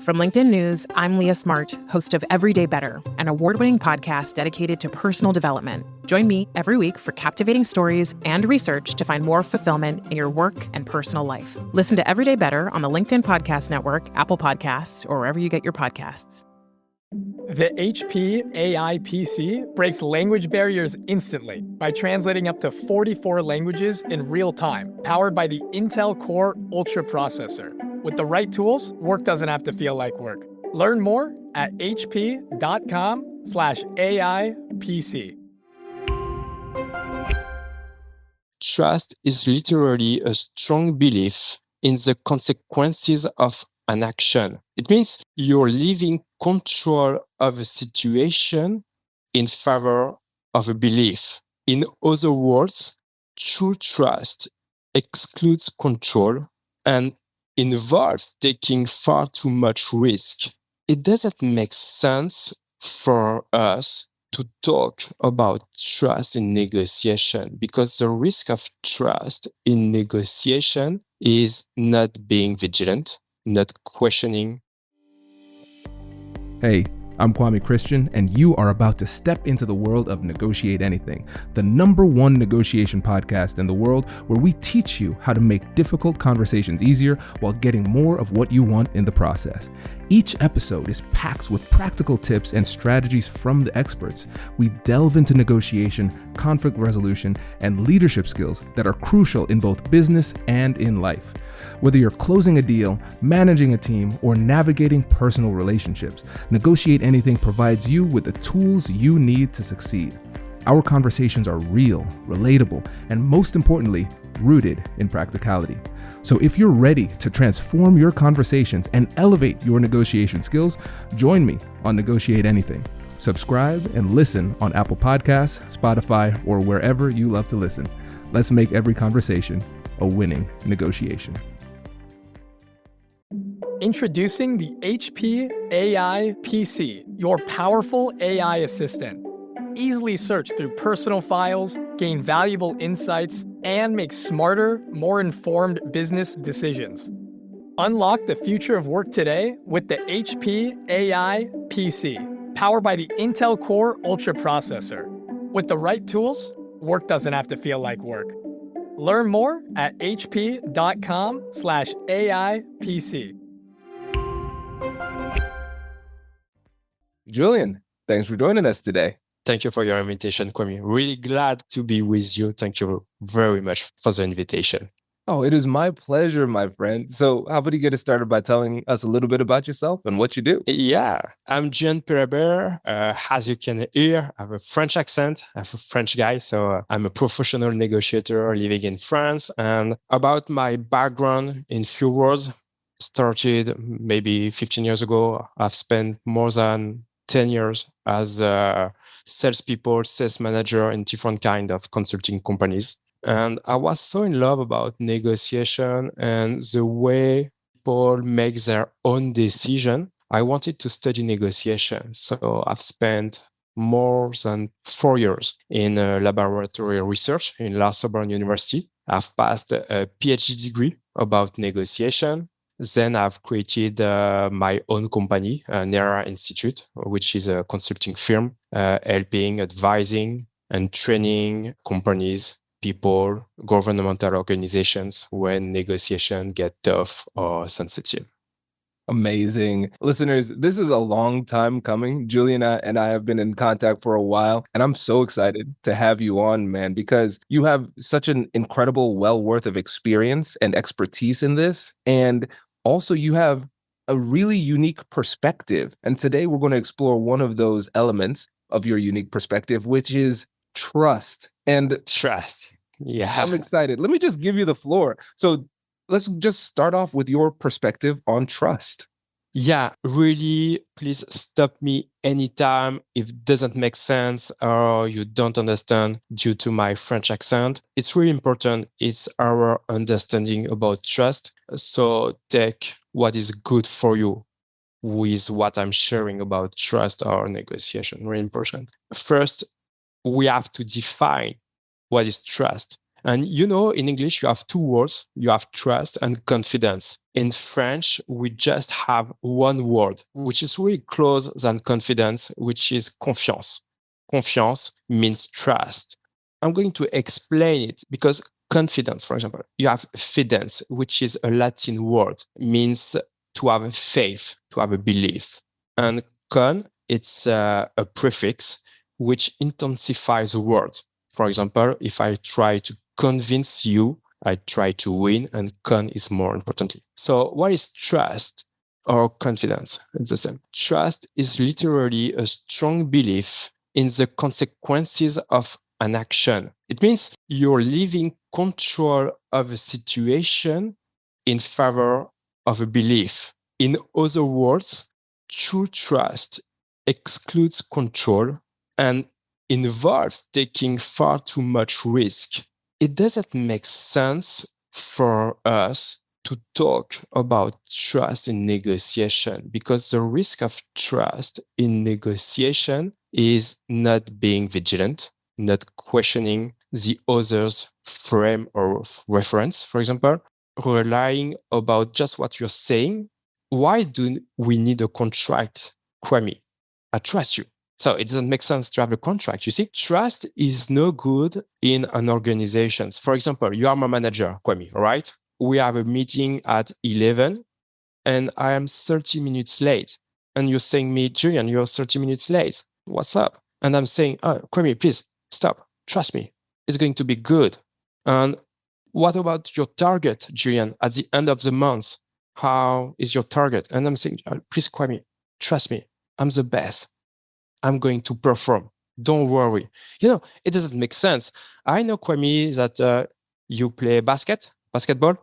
From LinkedIn News, I'm Leah Smart, host of Everyday Better, an award-winning podcast dedicated to personal development. Join me every week for captivating stories and research to find more fulfillment in your work and personal life. Listen to Everyday Better on the LinkedIn Podcast Network, Apple Podcasts, or wherever you get your podcasts. The HP AI PC breaks language barriers instantly by translating up to 44 languages in real time, powered by the Intel Core Ultra processor. With the right tools, work doesn't have to feel like work. Learn more at hp.com/AI PC. Trust is literally a strong belief in the consequences of an action. It means you're leaving control of a situation in favor of a belief. In other words, true trust excludes control and involves taking far too much risk. It doesn't make sense for us to talk about trust in negotiation because the risk of trust in negotiation is not being vigilant, not questioning. Hey, I'm Kwame Christian, and you are about to step into the world of Negotiate Anything, the #1 negotiation podcast in the world where we teach you how to make difficult conversations easier while getting more of what you want in the process. Each episode is packed with practical tips and strategies from the experts. We delve into negotiation, conflict resolution, and leadership skills that are crucial in both business and in life. Whether you're closing a deal, managing a team, or navigating personal relationships, Negotiate Anything provides you with the tools you need to succeed. Our conversations are real, relatable, and most importantly, rooted in practicality. So if you're ready to transform your conversations and elevate your negotiation skills, join me on Negotiate Anything. Subscribe and listen on Apple Podcasts, Spotify, or wherever you love to listen. Let's make every conversation a winning negotiation. Introducing the HP AI PC, your powerful AI assistant. Easily search through personal files, gain valuable insights, and make smarter, more informed business decisions. Unlock the future of work today with the HP AI PC, powered by the Intel Core Ultra processor. With the right tools, work doesn't have to feel like work. Learn more at hp.com/AI PC. Julian, thanks for joining us today. Thank you for your invitation, Kwame. Really glad to be with you. Thank you very much for the invitation. Oh, it is my pleasure, my friend. So how about you get us started by telling us a little bit about yourself and what you do? Yeah, I'm Julien Pelabere. As you can hear, I have a French accent. I'm a French guy, so I'm a professional negotiator living in France. And about my background, in few words, started maybe 15 years ago. I've spent more than 10 years as a salespeople, sales manager in different kind of consulting companies. And I was so in love about negotiation and the way people make their own decision. I wanted to study negotiation. So I've spent more than 4 years in laboratory research in La Sorbonne University. I've passed a PhD degree about negotiation. Then I've created my own company, NERA Institute, which is a consulting firm helping, advising, and training companies, people, governmental organizations when negotiations get tough or sensitive. Amazing. Listeners, this is a long time coming. Julian and I have been in contact for a while, and I'm so excited to have you on, man, because you have such an incredible well worth of experience and expertise in this. And also, you have a really unique perspective. And today we're going to explore one of those elements of your unique perspective, which is trust. And trust. Yeah. I'm excited. Let me just give you the floor. So let's just start off with your perspective on trust. Yeah, really, please stop me anytime if it doesn't make sense or you don't understand due to my French accent. It's really important. It's our understanding about trust. So take what is good for you with what I'm sharing about trust or negotiation. Really important. First, we have to define what is trust. And in English, you have two words. You have trust and confidence. In French, we just have one word, which is really close than confidence, which is confiance. Confiance means trust. I'm going to explain it because confidence, for example, you have fidens, which is a Latin word, means to have faith, to have a belief. And con, it's a prefix which intensifies a word. For example, if I try to convince you, I try to win, and con is more importantly. So what is trust or confidence? It's the same. Trust is literally a strong belief in the consequences of an action. It means you're leaving control of a situation in favor of a belief. In other words, true trust excludes control and involves taking far too much risk. It doesn't make sense for us to talk about trust in negotiation because the risk of trust in negotiation is not being vigilant, not questioning the other's frame of reference, for example, relying about just what you're saying. Why do we need a contract, Kwame? I trust you. So it doesn't make sense to have a contract. You see, trust is no good in an organization. For example, you are my manager, Kwame, right? We have a meeting at 11 and I am 30 minutes late. And you're saying me, Julien, you're 30 minutes late. What's up? And I'm saying, oh, Kwame, please stop. Trust me. It's going to be good. And what about your target, Julien, at the end of the month? How is your target? And I'm saying, oh, please, Kwame, trust me. I'm the best. I'm going to perform. Don't worry. It doesn't make sense. I know, Kwame, that you play basketball.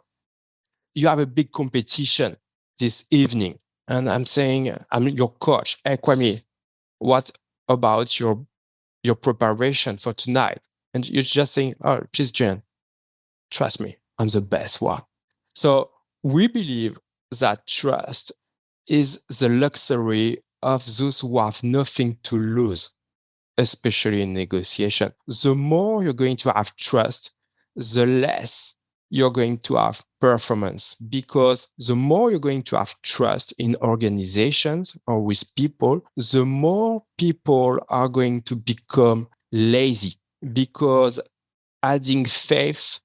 You have a big competition this evening. And I'm saying, I'm your coach. Hey, Kwame, what about your preparation for tonight? And you're just saying, oh, please, Jen, trust me, I'm the best one. So we believe that trust is the luxury of those who have nothing to lose, especially in negotiation. The more you're going to have trust, the less you're going to have performance, because the more you're going to have trust in organizations or with people, the more people are going to become lazy, because adding faith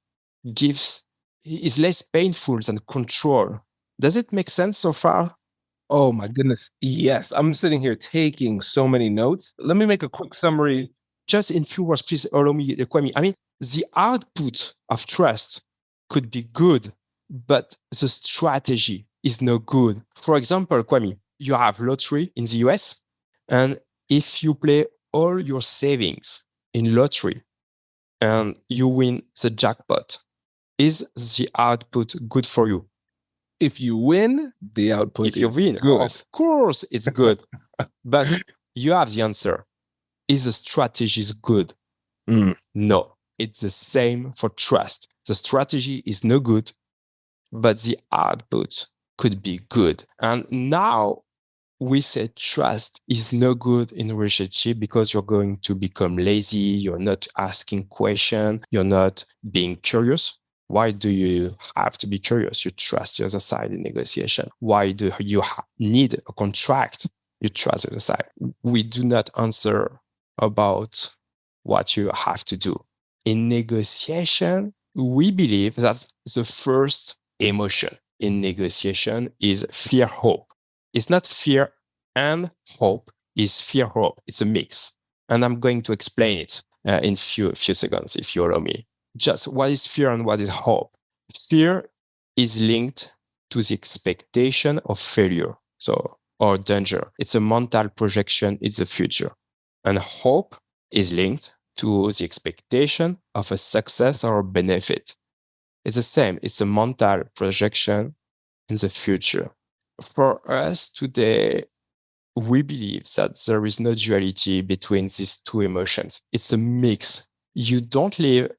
is less painful than control. Does it make sense so far? Oh my goodness. Yes. I'm sitting here taking so many notes. Let me make a quick summary. Just in few words, please allow me, Kwame. I mean, the output of trust could be good, but the strategy is no good. For example, Kwame, you have lottery in the US, and if you play all your savings in lottery and you win the jackpot, is the output good for you? If you win, the output if you is win, good. Of course it's good. But you have the answer. Is the strategy good? No, it's the same for trust. The strategy is no good, but the output could be good. And now we say trust is no good in a relationship because you're going to become lazy. You're not asking questions. You're not being curious. Why do you have to be curious? You trust the other side in negotiation. Why do you need a contract? You trust the other side. We do not answer about what you have to do. In negotiation, we believe that the first emotion in negotiation is fear, hope. It's not fear and hope, it's fear, hope. It's a mix. And I'm going to explain it in few seconds, if you allow me. Just what is fear and what is hope? Fear is linked to the expectation of failure, or danger. It's a mental projection, it's the future. And hope is linked to the expectation of a success or a benefit. It's the same, it's a mental projection in the future. For us today, we believe that there is no duality between these two emotions. It's a mix. You don't live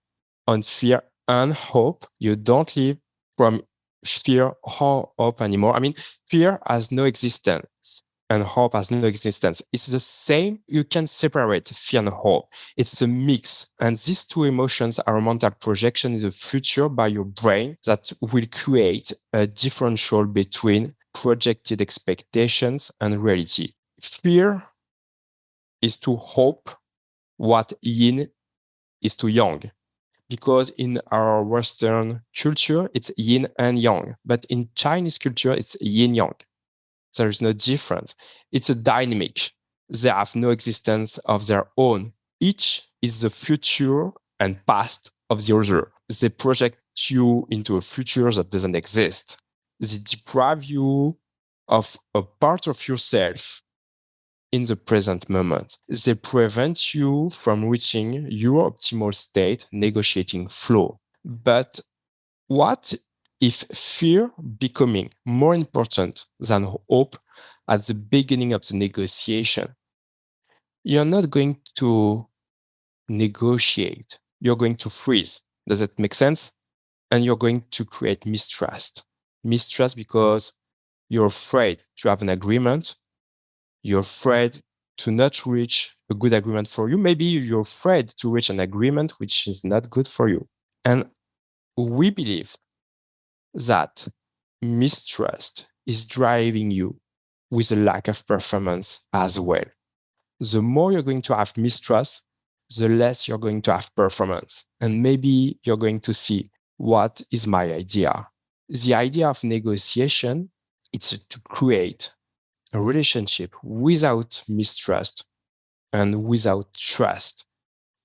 on fear and hope. You don't live from fear or hope anymore. I mean, fear has no existence and hope has no existence. It's the same. You can separate fear and hope. It's a mix. And these two emotions are a mental projection in the future by your brain that will create a differential between projected expectations and reality. Fear is to hope what yin is to yang. Because in our Western culture, it's yin and yang. But in Chinese culture, it's yin yang. There is no difference. It's a dynamic. They have no existence of their own. Each is the future and past of the other. They project you into a future that doesn't exist. They deprive you of a part of yourself in the present moment. They prevent you from reaching your optimal state, negotiating flow. But what if fear becoming more important than hope at the beginning of the negotiation? You're not going to negotiate. You're going to freeze. Does it make sense? And you're going to create mistrust. Mistrust because you're afraid to have an agreement. You're afraid to not reach a good agreement for you. Maybe you're afraid to reach an agreement which is not good for you. And we believe that mistrust is driving you with a lack of performance as well. The more you're going to have mistrust, the less you're going to have performance. And maybe you're going to see, what is my idea? The idea of negotiation, it's to create a relationship without mistrust and without trust.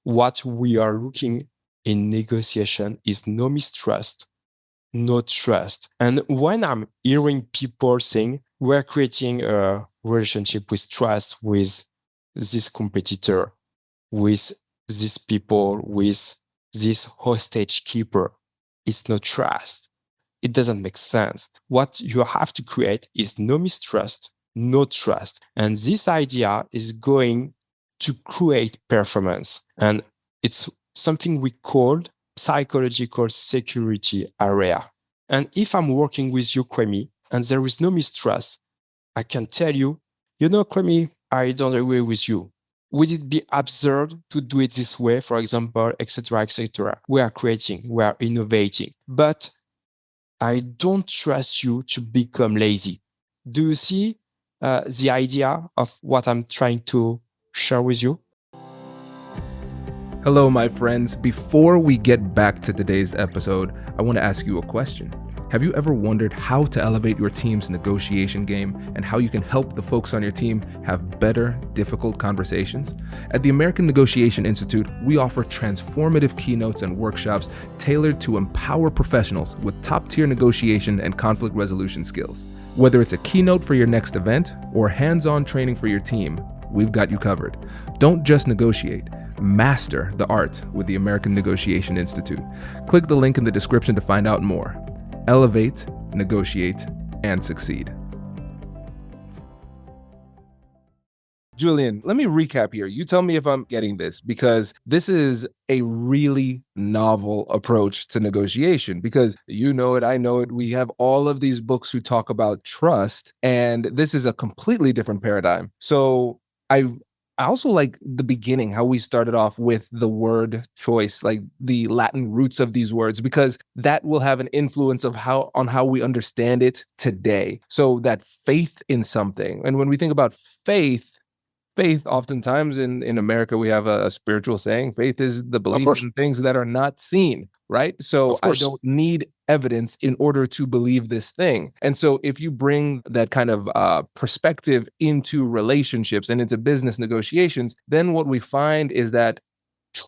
What we are looking in negotiation is no mistrust, no trust. And when I'm hearing people saying, we're creating a relationship with trust with this competitor, with these people, with this hostage keeper, it's no trust. It doesn't make sense. What you have to create is no mistrust, no trust. And this idea is going to create performance. And it's something we call psychological security area. And if I'm working with you, Kwame, and there is no mistrust, I can tell you, Kwame, I don't agree with you. Would it be absurd to do it this way, for example, etc., etc.? We are creating, we are innovating, but I don't trust you to become lazy. Do you see the idea of what I'm trying to share with you? Hello, my friends. Before we get back to today's episode, I want to ask you a question. Have you ever wondered how to elevate your team's negotiation game and how you can help the folks on your team have better, difficult conversations? At the American Negotiation Institute, we offer transformative keynotes and workshops tailored to empower professionals with top-tier negotiation and conflict resolution skills. Whether it's a keynote for your next event or hands-on training for your team, we've got you covered. Don't just negotiate. Master the art with the American Negotiation Institute. Click the link in the description to find out more. Elevate, negotiate, and succeed. Julien, let me recap here. You tell me if I'm getting this, because this is a really novel approach to negotiation, because you know it, I know it. We have all of these books who talk about trust, and this is a completely different paradigm. So I also like the beginning, how we started off with the word choice, like the Latin roots of these words, because that will have an influence of how we understand it today. So that faith in something. And when we think about faith, oftentimes in America, we have a spiritual saying, faith is the belief in things that are not seen, right? So I don't need evidence in order to believe this thing. And so if you bring that kind of perspective into relationships and into business negotiations, then what we find is that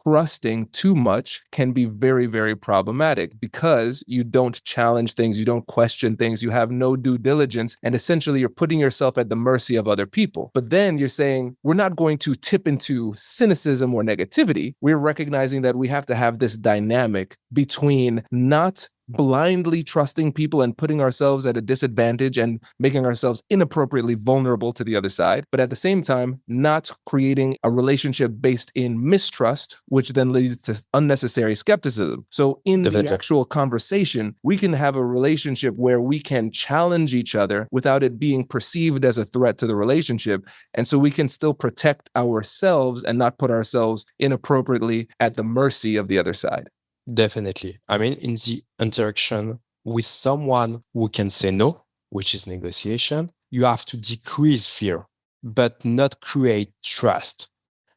trusting too much can be very, very problematic, because you don't challenge things, you don't question things, you have no due diligence, and essentially you're putting yourself at the mercy of other people. But then you're saying, we're not going to tip into cynicism or negativity. We're recognizing that we have to have this dynamic between not blindly trusting people and putting ourselves at a disadvantage and making ourselves inappropriately vulnerable to the other side, but at the same time, not creating a relationship based in mistrust, which then leads to unnecessary skepticism. So in the Definitely. actual conversation, we can have a relationship where we can challenge each other without it being perceived as a threat to the relationship. And so we can still protect ourselves and not put ourselves inappropriately at the mercy of the other side. Definitely. I mean, in the interaction with someone who can say no, which is negotiation, you have to decrease fear, but not create trust.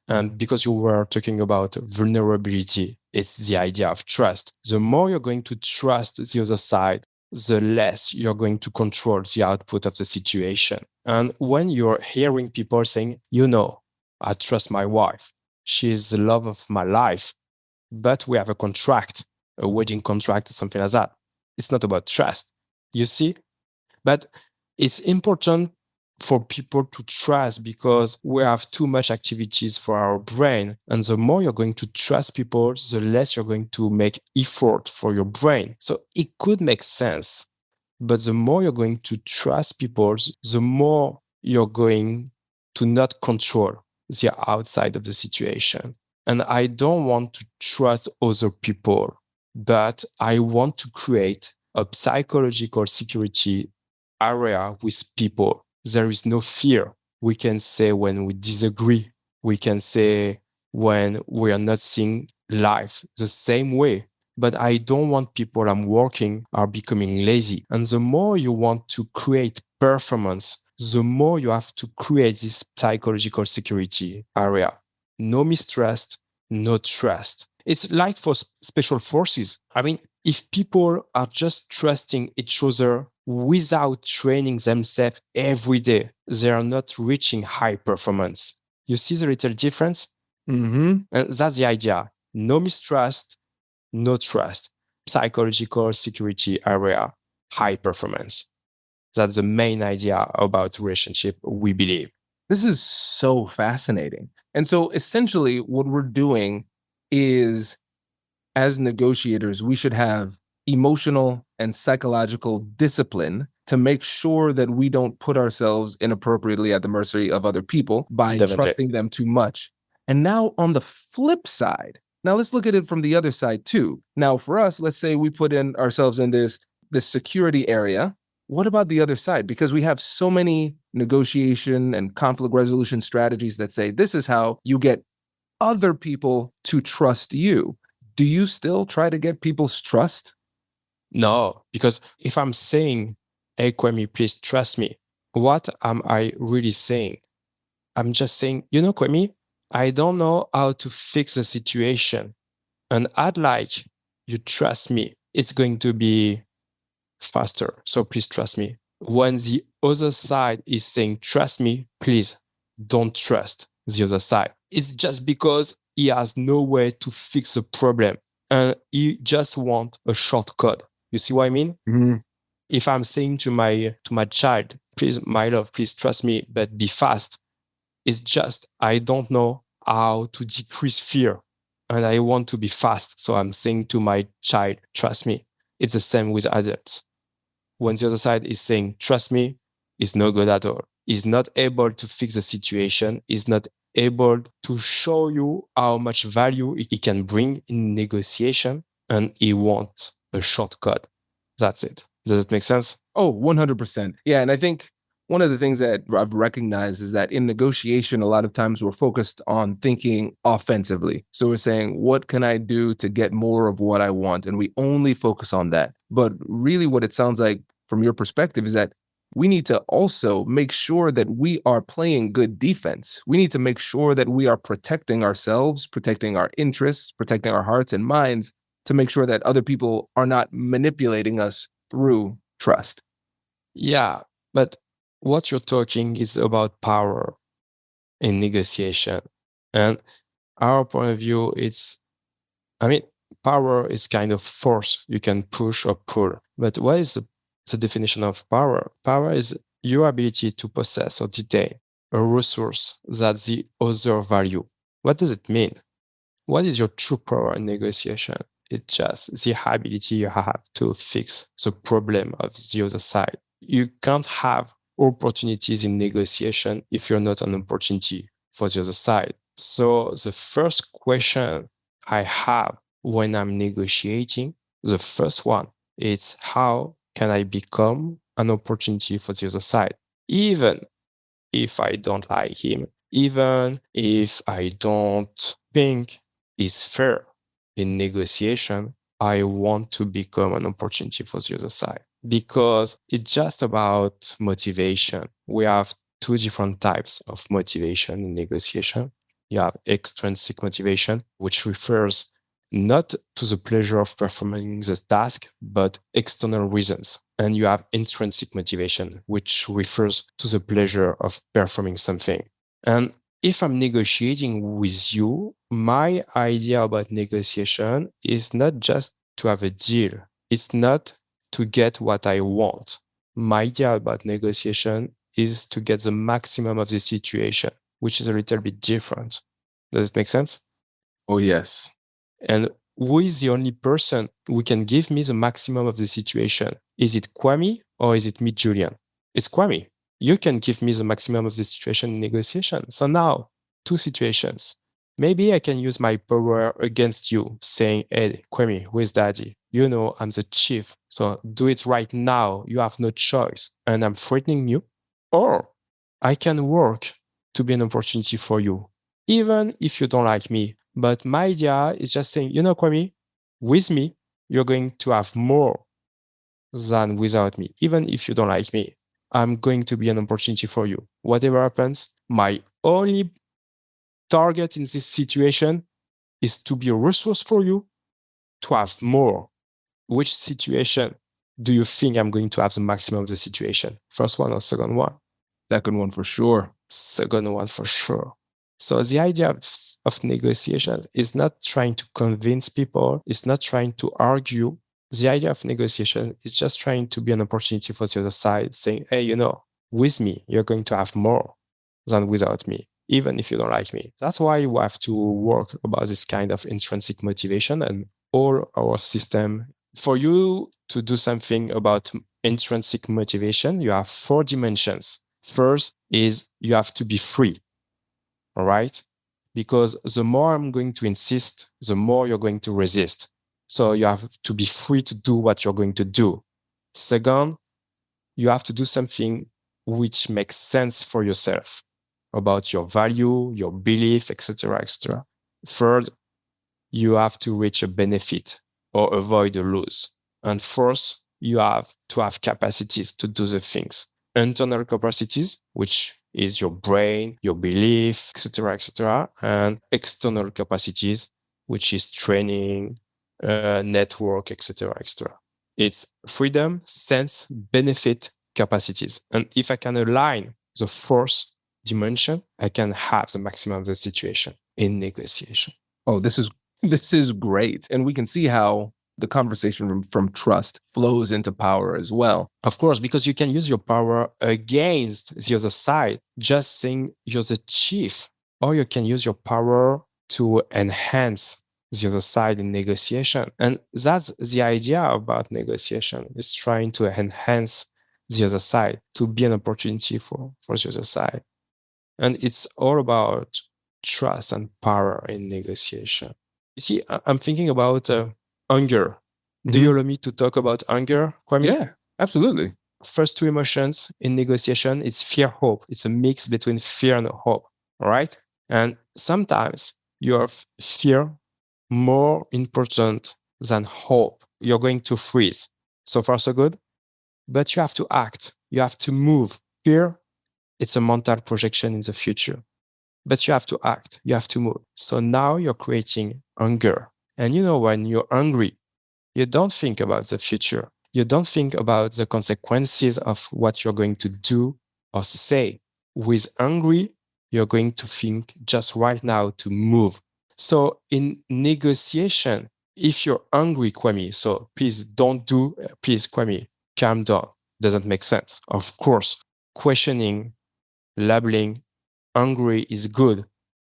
And because you were talking about vulnerability, it's the idea of trust. The more you're going to trust the other side, the less you're going to control the output of the situation. And when you're hearing people saying, I trust my wife, she is the love of my life, but we have a contract, a wedding contract, something like that. It's not about trust, you see? But it's important for people to trust because we have too much activities for our brain. And the more you're going to trust people, the less you're going to make effort for your brain. So it could make sense. But the more you're going to trust people, the more you're going to not control the outside of the situation. And I don't want to trust other people, but I want to create a psychological security area with people. There is no fear. We can say when we disagree. We can say when we are not seeing life the same way. But I don't want people I'm working are becoming lazy. And the more you want to create performance, the more you have to create this psychological security area. No mistrust, no trust. It's like for special forces. I mean, if people are just trusting each other without training themselves every day, they are not reaching high performance. You see the little difference? Mm-hmm. And that's the idea. No mistrust, no trust. Psychological security area, high performance. That's the main idea about relationship, we believe. This is so fascinating. And so essentially what we're doing is, as negotiators, we should have emotional and psychological discipline to make sure that we don't put ourselves inappropriately at the mercy of other people by Definitely. trusting them too much. And now on the flip side, now let's look at it from the other side too. Now for us, let's say we put in ourselves in this security area. What about the other side? Because we have so many negotiation and conflict resolution strategies that say this is how you get other people to trust you. Do you still try to get people's trust? No, because if I'm saying, hey, Kwame, please trust me, what am I really saying? I'm just saying, Kwame, I don't know how to fix the situation. And I'd like you trust me. It's going to be faster. So please trust me. When the other side is saying, trust me, please don't trust the other side. It's just because he has no way to fix the problem and he just wants a shortcut. You see what I mean? Mm-hmm. If I'm saying to my child, please, my love, please trust me, but be fast. It's just, I don't know how to decrease fear and I want to be fast. So I'm saying to my child, trust me. It's the same with adults. When the other side is saying, trust me, it's no good at all. He's not able to fix the situation. He's not able to show you how much value he can bring in negotiation, and he wants a shortcut. That's it. Does it make sense? Oh, 100%. Yeah. And I think one of the things that I've recognized is that in negotiation, a lot of times we're focused on thinking offensively. So we're saying, what can I do to get more of what I want? And we only focus on that. But really what it sounds like from your perspective is that we need to also make sure that we are playing good defense. We need to make sure that we are protecting ourselves, protecting our interests, protecting our hearts and minds to make sure that other people are not manipulating us through trust. Yeah, but what you're talking is about power in negotiation. And our point of view, power is kind of force you can push or pull. But what is the definition of power? Power is your ability to possess or detain a resource that the other value. What does it mean? What is your true power in negotiation? It's just the ability you have to fix the problem of the other side. You can't have opportunities in negotiation if you're not an opportunity for the other side. So the first question I have when I'm negotiating, the first one, is how can I become an opportunity for the other side? Even if I don't like him, even if I don't think he's fair in negotiation, I want to become an opportunity for the other side because it's just about motivation. We have two different types of motivation in negotiation. You have extrinsic motivation, which refers not to the pleasure of performing the task, but external reasons. And you have intrinsic motivation, which refers to the pleasure of performing something. And if I'm negotiating with you, my idea about negotiation is not just to have a deal. It's not to get what I want. My idea about negotiation is to get the maximum of the situation, which is a little bit different. Does it make sense? Oh, yes. And who is the only person who can give me the maximum of the situation? Is it Kwame or is it me, Julien? It's Kwame. You can give me the maximum of the situation in negotiation. So now, two situations. Maybe I can use my power against you, saying, hey, Kwame, where's daddy? You know, I'm the chief. So do it right now. You have no choice. And I'm threatening you. Or I can work to be an opportunity for you, even if you don't like me. But my idea is just saying, you know, Kwame, with me, you're going to have more than without me. Even if you don't like me, I'm going to be an opportunity for you. Whatever happens, my only target in this situation is to be a resource for you to have more. Which situation do you think I'm going to have the maximum of the situation? First one or second one? Second one for sure. Second one for sure. So the idea of negotiation is not trying to convince people. It's not trying to argue. The idea of negotiation is just trying to be an opportunity for the other side, saying, hey, you know, with me, you're going to have more than without me, even if you don't like me. That's why we have to work about this kind of intrinsic motivation and all our system. For you to do something about intrinsic motivation, you have 4 dimensions. First is you have to be free. All right? Because the more I'm going to insist, the more you're going to resist. So you have to be free to do what you're going to do. Second, you have to do something which makes sense for yourself about your value, your belief, etc., etc. Third, you have to reach a benefit or avoid a loss. And fourth, you have to have capacities to do the things. Internal capacities, which is your brain, your belief, etc., and external capacities, which is training, network, etc., etc. It's freedom, sense, benefit, capacities. And if I can align the fourth dimension, I can have the maximum of the situation in negotiation. Oh, this is great. And we can see how the conversation from trust flows into power as well. Of course, because you can use your power against the other side, just saying you're the chief, or you can use your power to enhance the other side in negotiation. And that's the idea about negotiation, is trying to enhance the other side, to be an opportunity for the other side. And it's all about trust and power in negotiation. You see, I'm thinking about anger. Do you allow me to talk about anger, Kwame? Yeah, absolutely. First 2 emotions in negotiation, it's fear, hope. It's a mix between fear and hope, all right? And sometimes you have fear more important than hope. You're going to freeze. So far, so good. But you have to act. You have to move. Fear, it's a mental projection in the future. But you have to act. You have to move. So now you're creating anger. And you know, when you're angry, you don't think about the future. You don't think about the consequences of what you're going to do or say. With angry, you're going to think just right now to move. So in negotiation, if you're angry, Kwame, so please Kwame, calm down. Doesn't make sense. Of course, questioning, labeling, angry is good.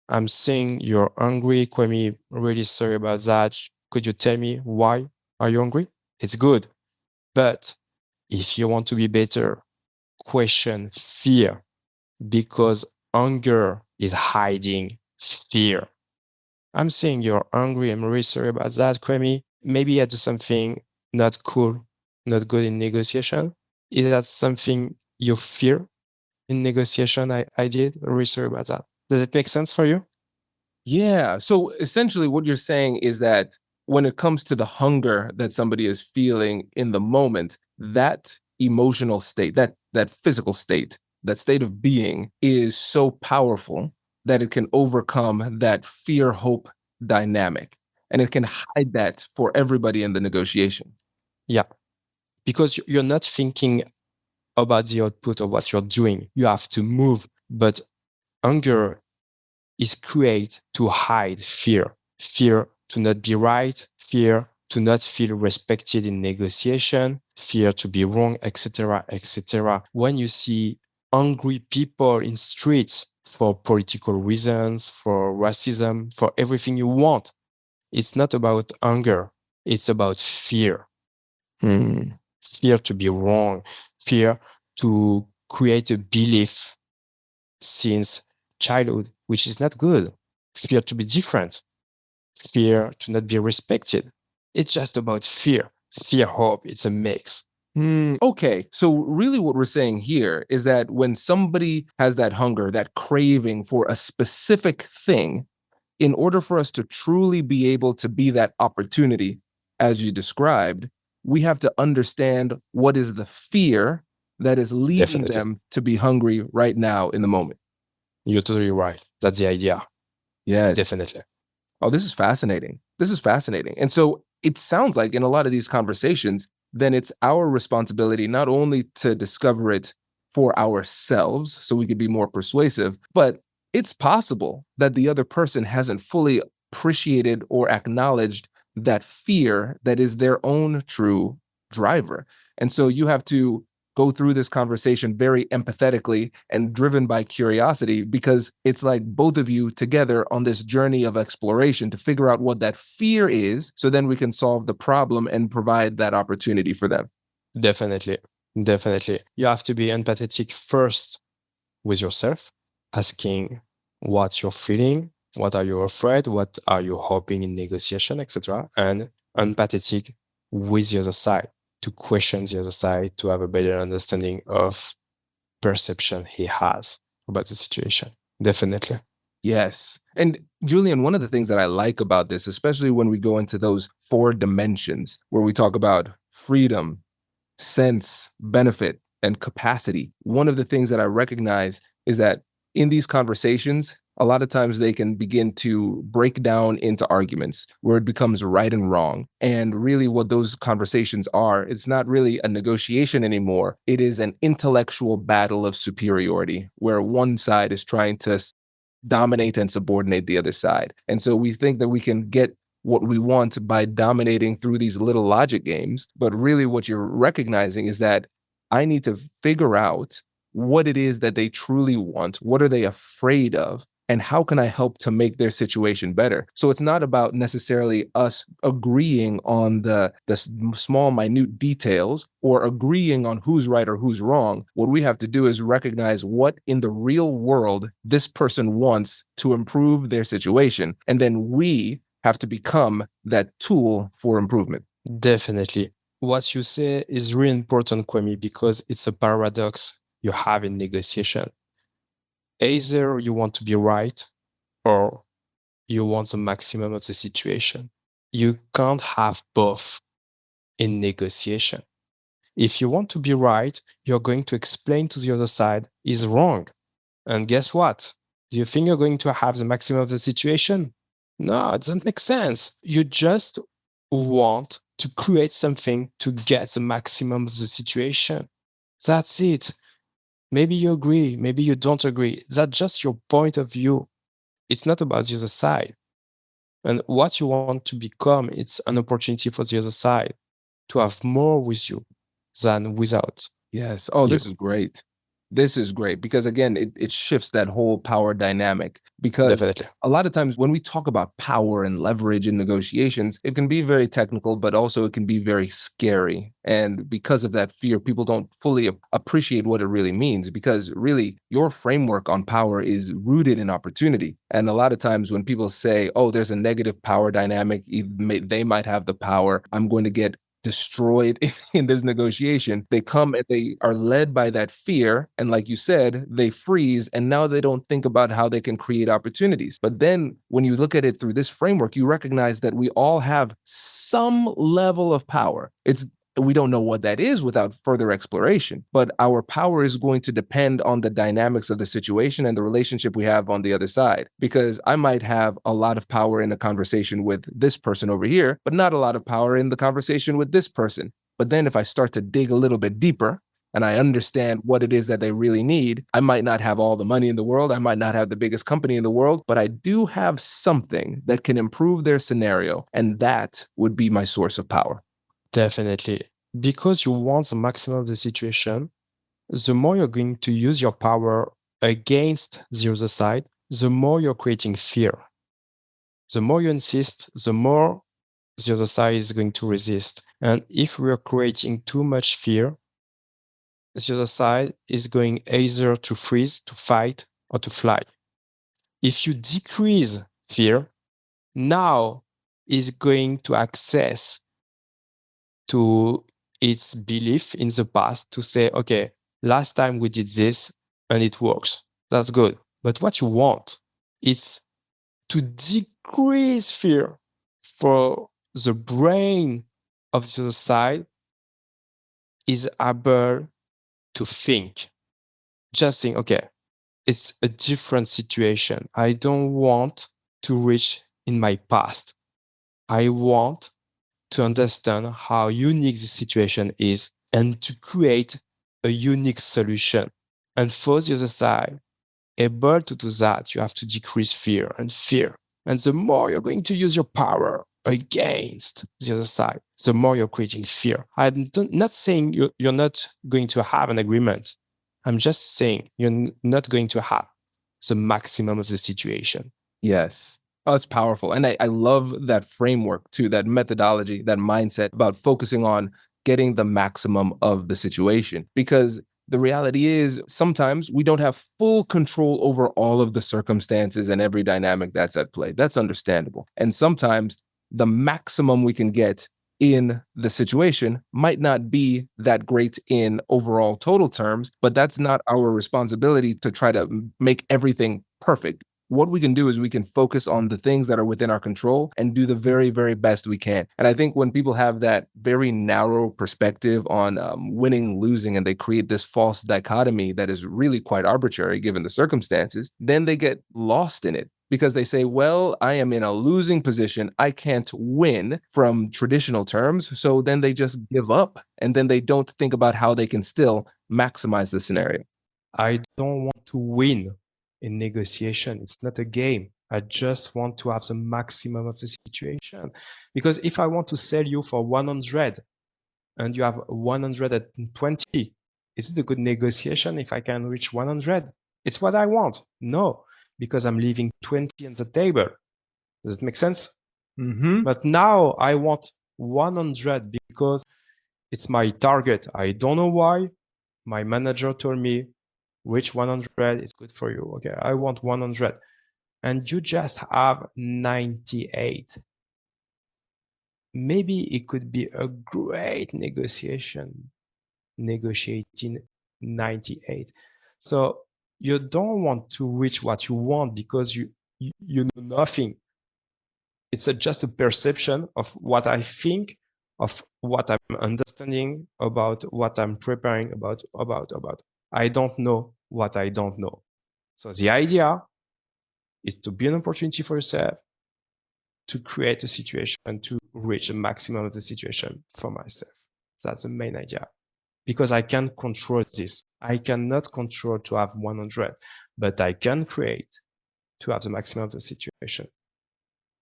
I'm saying you're angry, Kwame, really sorry about that. Could you tell me why are you hungry? It's good. But if you want to be better, question fear, because hunger is hiding fear. I'm saying you're hungry. I'm really sorry about that, Kwame. Maybe I do something not cool, not good in negotiation. Is that something you fear in negotiation? I did. I'm really sorry about that. Does it make sense for you? Yeah. So essentially, what you're saying is that when it comes to the hunger that somebody is feeling in the moment, that emotional state, that physical state, that state of being is so powerful that it can overcome that fear-hope dynamic, and it can hide that for everybody in the negotiation. Yeah. Because you're not thinking about the output of what you're doing. You have to move. But hunger is created to hide fear, fear to not be right, fear to not feel respected in negotiation, fear to be wrong, etc., etc. When you see angry people in streets for political reasons, for racism, for everything you want, it's not about anger. It's about fear. Fear to be wrong, fear to create a belief since childhood, which is not good. Fear to be different, fear to not be respected. It's just about fear, fear, hope. It's a mix. Okay. So really what we're saying here is that when somebody has that hunger, that craving for a specific thing, in order for us to truly be able to be that opportunity, as you described, we have to understand what is the fear that is leading Definitely. them to be hungry right now in the moment. You're totally right. That's the idea. Yes. Definitely. Oh, this is fascinating. This is fascinating. And so it sounds like in a lot of these conversations, then it's our responsibility not only to discover it for ourselves so we could be more persuasive, but it's possible that the other person hasn't fully appreciated or acknowledged that fear that is their own true driver. And so you have to go through this conversation very empathetically and driven by curiosity, because it's like both of you together on this journey of exploration to figure out what that fear is, so then we can solve the problem and provide that opportunity for them. Definitely. Definitely. You have to be empathetic first with yourself, asking what you're feeling, what are you afraid, what are you hoping in negotiation, etc. And empathetic with the other side, to question the other side, to have a better understanding of perception he has about the situation. Definitely. Yes. And Julien, one of the things that I like about this, especially when we go into those 4 dimensions where we talk about freedom, sense, benefit, and capacity, one of the things that I recognize is that in these conversations, a lot of times they can begin to break down into arguments where it becomes right and wrong. And really what those conversations are, it's not really a negotiation anymore. It is an intellectual battle of superiority where one side is trying to dominate and subordinate the other side. And so we think that we can get what we want by dominating through these little logic games. But really what you're recognizing is that I need to figure out what it is that they truly want. What are they afraid of? And how can I help to make their situation better? So it's not about necessarily us agreeing on the small, minute details or agreeing on who's right or who's wrong. What we have to do is recognize what in the real world this person wants to improve their situation. And then we have to become that tool for improvement. Definitely. What you say is really important, Kwame, because it's a paradox you have in negotiation. Either you want to be right or you want the maximum of the situation. You can't have both in negotiation. If you want to be right, you're going to explain to the other side is wrong. And guess what? Do you think you're going to have the maximum of the situation? No, it doesn't make sense. You just want to create something to get the maximum of the situation. That's it. Maybe you agree, maybe you don't agree. That's just your point of view. It's not about the other side. And what you want to become, it's an opportunity for the other side to have more with you than without. Yes. Oh, you. this is great. This is great because, again, it shifts that whole power dynamic. Because Definitely. a lot of times when we talk about power and leverage in negotiations, it can be very technical, but also it can be very scary. And because of that fear, people don't fully appreciate what it really means, because really your framework on power is rooted in opportunity. And a lot of times when people say, oh, there's a negative power dynamic, they might have the power, I'm going to get destroyed in this negotiation, they come and they are led by that fear. And like you said, they freeze, and now they don't think about how they can create opportunities. But then when you look at it through this framework, you recognize that we all have some level of power. We don't know what that is without further exploration, but our power is going to depend on the dynamics of the situation and the relationship we have on the other side. Because I might have a lot of power in a conversation with this person over here, but not a lot of power in the conversation with this person. But then if I start to dig a little bit deeper and I understand what it is that they really need, I might not have all the money in the world, I might not have the biggest company in the world, but I do have something that can improve their scenario, and that would be my source of power. Definitely. Because you want the maximum of the situation, the more you're going to use your power against the other side, the more you're creating fear. The more you insist, the more the other side is going to resist. And if we are creating too much fear, the other side is going either to freeze, to fight, or to fly. If you decrease fear, now is going to access to its belief in the past to say, okay, last time we did this and it works. That's good. But what you want is to decrease fear for the brain of the other side is able to think. Just think, okay, it's a different situation. I don't want to reach in my past. I want to understand how unique the situation is and to create a unique solution. And for the other side, able to do that, you have to decrease fear and fear. And the more you're going to use your power against the other side, the more you're creating fear. I'm not saying you're not going to have an agreement. I'm just saying you're not going to have the maximum of the situation. Yes. Oh, it's powerful. And I love that framework too, that methodology, that mindset about focusing on getting the maximum of the situation. Because the reality is sometimes we don't have full control over all of the circumstances and every dynamic that's at play. That's understandable. And sometimes the maximum we can get in the situation might not be that great in overall total terms, but that's not our responsibility to try to make everything perfect. What we can do is we can focus on the things that are within our control and do the very, very best we can. And I think when people have that very narrow perspective on winning, losing, and they create this false dichotomy that is really quite arbitrary given the circumstances, then they get lost in it because they say, well, I am in a losing position. I can't win from traditional terms. So then they just give up and then they don't think about how they can still maximize the scenario. I don't want to win in negotiation. It's not a game. I just want to have the maximum of the situation. Because if I want to sell you for 100 and you have 120, is it a good negotiation if I can reach 100? It's what I want. No, because I'm leaving 20 on the table. Does it make sense? Mm-hmm. But now I want 100 because it's my target. I don't know why. My manager told me reach 100 is good for you. Okay, I want 100. And you just have 98. Maybe it could be a great negotiation, negotiating 98. So you don't want to reach what you want because you know nothing. It's just a perception of what I think, of what I'm understanding about what I'm preparing about. I don't know what I don't know. So the idea is to be an opportunity for yourself, to create a situation and to reach a maximum of the situation for myself. That's the main idea. Because I can control this. I cannot control to have 100, but I can create to have the maximum of the situation,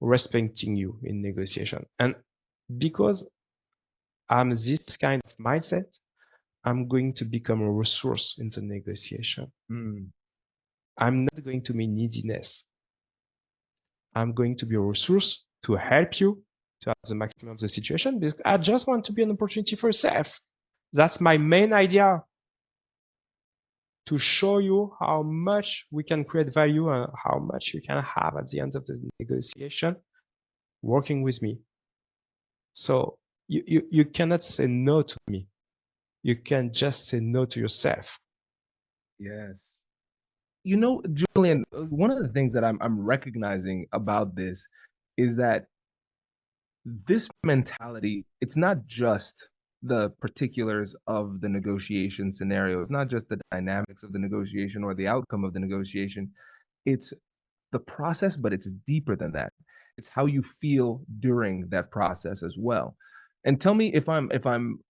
respecting you in negotiation. And because I'm this kind of mindset, I'm going to become a resource in the negotiation. I'm not going to be neediness. I'm going to be a resource to help you to have the maximum of the situation, because I just want to be an opportunity for yourself. That's my main idea, to show you how much we can create value and how much you can have at the end of the negotiation working with me. So you cannot say no to me. You can just say no to yourself. Yes. You know, Julien, one of the things that I'm recognizing about this is that this mentality, it's not just the particulars of the negotiation scenario. It's not just the dynamics of the negotiation or the outcome of the negotiation. It's the process, but it's deeper than that. It's how you feel during that process as well. And tell me if I'm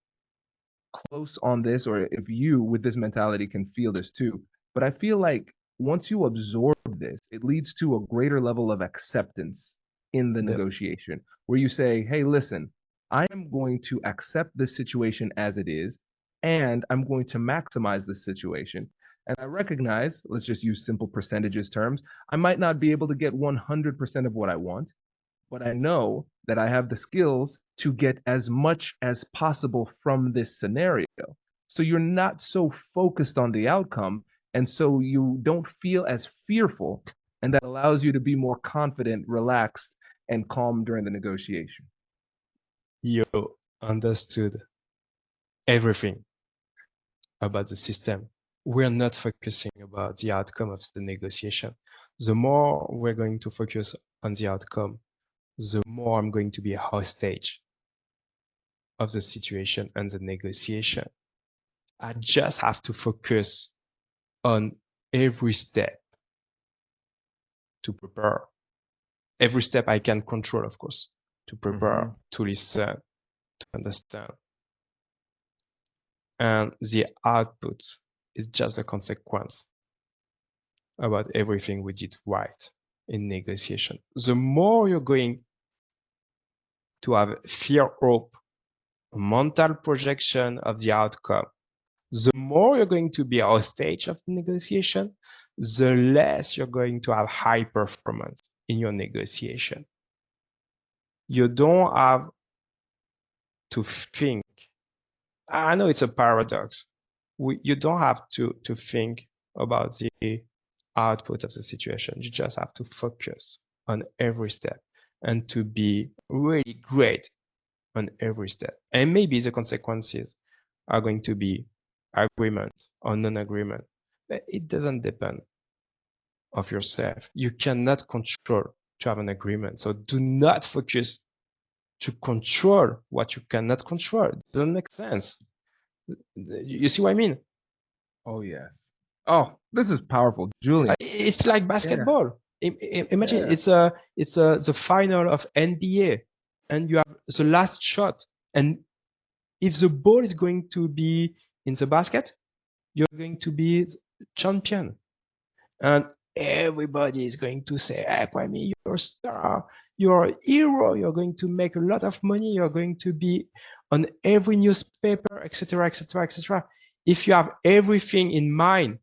close on this, or if you with this mentality can feel this too. But I feel like once you absorb this, it leads to a greater level of acceptance in the negotiation, where you say, hey, listen, I am going to accept this situation as it is, and I'm going to maximize this situation. And I recognize, let's just use simple percentages terms, I might not be able to get 100% of what I want, but I know that I have the skills to get as much as possible from this scenario. So you're not so focused on the outcome, and so you don't feel as fearful, and that allows you to be more confident, relaxed, and calm during the negotiation. You understood everything about the system. We're not focusing about the outcome of the negotiation. The more we're going to focus on the outcome, the more I'm going to be a hostage of the situation and the negotiation. I just have to focus on every step to prepare. Every step I can control, of course, to prepare, to listen, to understand. And the output is just a consequence about everything we did right in negotiation. The more you're going to have fear, hope, mental projection of the outcome, the more you're going to be a hostage of the negotiation, the less you're going to have high performance in your negotiation. You don't have to think. I know it's a paradox. You don't have to think about the output of the situation. You just have to focus on every step and to be really great on every step. And maybe the consequences are going to be agreement or non-agreement. It doesn't depend of yourself. You cannot control to have an agreement. So do not focus to control what you cannot control. It doesn't make sense. You see what I mean? Oh, yes. Oh, this is powerful, Julien. It's like basketball. Imagine it's the final of NBA, and you have the last shot. And if the ball is going to be in the basket, you're going to be champion. And everybody is going to say, hey, Kwame, you're a star, you're a hero, you're going to make a lot of money, you're going to be on every newspaper, etc., etc., etc. If you have everything in mind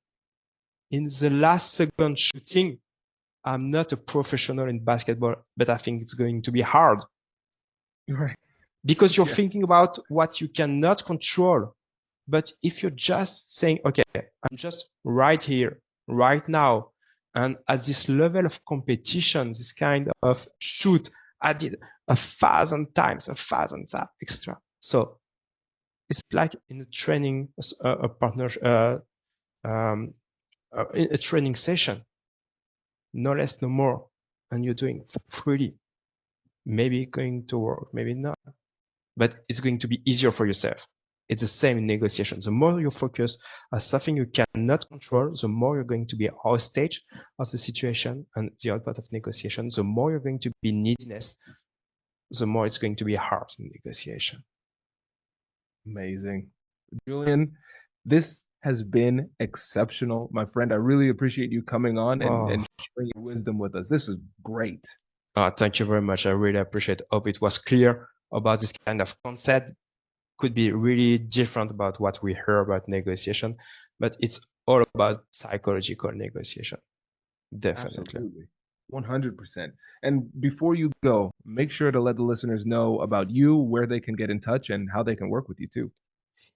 in the last second shooting, I'm not a professional in basketball, but I think it's going to be hard. Right. Because you're thinking about what you cannot control. But if you're just saying, okay, I'm just right here, right now, and at this level of competition, this kind of shoot, I did 1,000 times, 1,000 extra. So it's like in a training, a training session, no less, no more, and you're doing freely. Maybe going to work, maybe not, but it's going to be easier for yourself. It's the same in negotiation. The more you focus on something you cannot control, the more you're going to be a hostage of the situation and the output of negotiation. The more you're going to be neediness, the more it's going to be hard in negotiation. Amazing. Julien, this has been exceptional. My friend, I really appreciate you coming on and sharing your wisdom with us. This is great. Thank you very much. I really appreciate it. Hope it was clear about this kind of concept. could be really different about what we hear about negotiation, but it's all about psychological negotiation. Definitely. Absolutely. 100%. And before you go, make sure to let the listeners know about you, where they can get in touch, and how they can work with you too.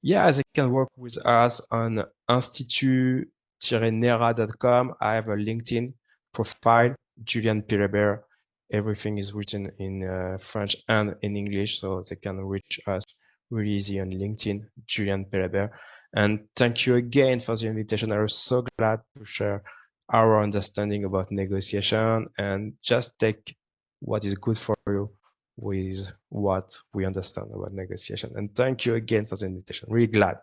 Yeah, they can work with us on institut-nera.com. I have a LinkedIn profile, Julien Pelabere. Everything is written in French and in English, so they can reach us really easy on LinkedIn, Julien Pelabere. And thank you again for the invitation. I was so glad to share our understanding about negotiation and just take what is good for you with what we understand about negotiation. And thank you again for the invitation. Really glad.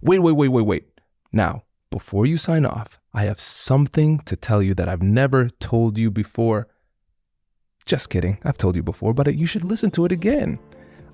Wait. Now, before you sign off, I have something to tell you that I've never told you before. Just kidding. I've told you before, but you should listen to it again.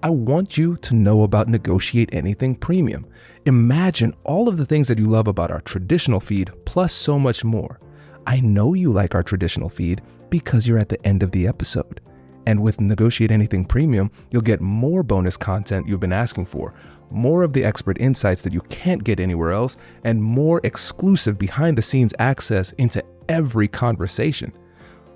I want you to know about Negotiate Anything Premium. Imagine all of the things that you love about our traditional feed, plus so much more. I know you like our traditional feed because you're at the end of the episode. And with Negotiate Anything Premium, you'll get more bonus content you've been asking for, more of the expert insights that you can't get anywhere else, and more exclusive behind-the-scenes access into every conversation.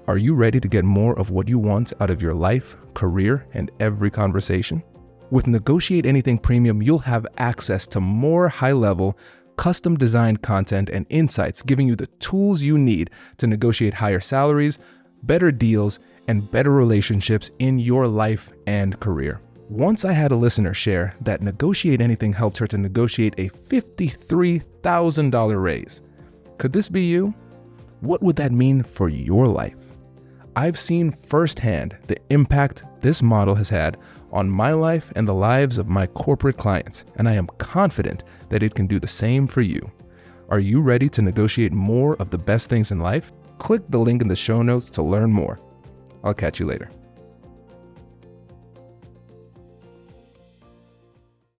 Are you ready to get more of what you want out of your life, career, and every conversation? With Negotiate Anything Premium, you'll have access to more high-level, custom-designed content and insights, giving you the tools you need to negotiate higher salaries, better deals, and better relationships in your life and career. Once I had a listener share that Negotiate Anything helped her to negotiate a $53,000 raise. Could this be you? What would that mean for your life? I've seen firsthand the impact this model has had on my life and the lives of my corporate clients, and I am confident that it can do the same for you. Are you ready to negotiate more of the best things in life? Click the link in the show notes to learn more. I'll catch you later.